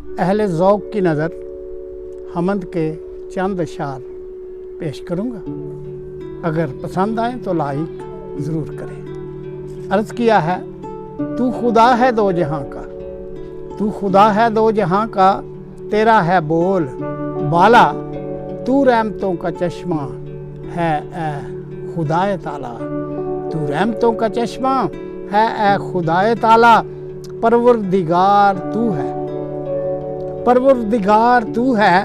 اہل ذوق کی نظر حمد کے چند اشعار پیش کروں گا، اگر پسند آئیں تو لائک ضرور کریں۔ عرض کیا ہے، تو خدا ہے دو جہاں کا، تو خدا ہے دو جہاں کا، تیرا ہے بول بالا، تو رحمتوں کا چشمہ ہے اے خدائے تعالیٰ، تو رحمتوں کا چشمہ ہے اے خدائے تعالیٰ، پروردگار تو ہے، پروردگار تو ہے،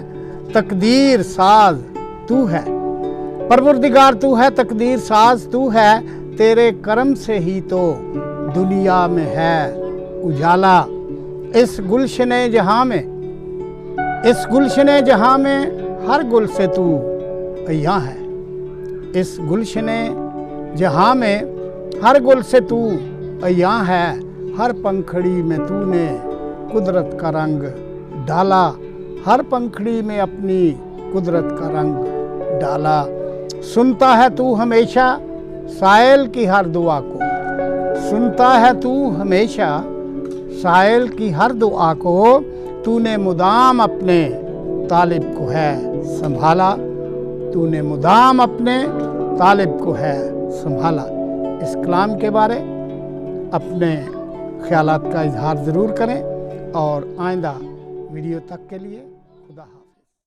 تقدیر ساز تو ہے، پروردگار تو ہے، تقدیر ساز تو ہے، تیرے کرم سے ہی تو دنیا میں ہے اجالا۔ اس گلشن جہاں میں، اس گلشن جہاں میں ہر گل سے تو عیاں ہے، اس گلشن جہاں میں ہر گل سے تو عیاں ہے، ہر پنکھڑی میں تو نے قدرت کا رنگ ڈالا، ہر پنکھڑی میں اپنی قدرت کا رنگ ڈالا۔ سنتا ہے تو ہمیشہ سائل کی ہر دعا کو، سنتا ہے تو ہمیشہ سائل کی ہر دعا کو، تو نے مدام اپنے طالب کو ہے سنبھالا، تو نے مدام اپنے طالب کو ہے سنبھالا۔ اس کلام کے بارے اپنے خیالات کا اظہار ضرور کریں، اور آئندہ ویڈیو تک کے لیے خدا حافظ۔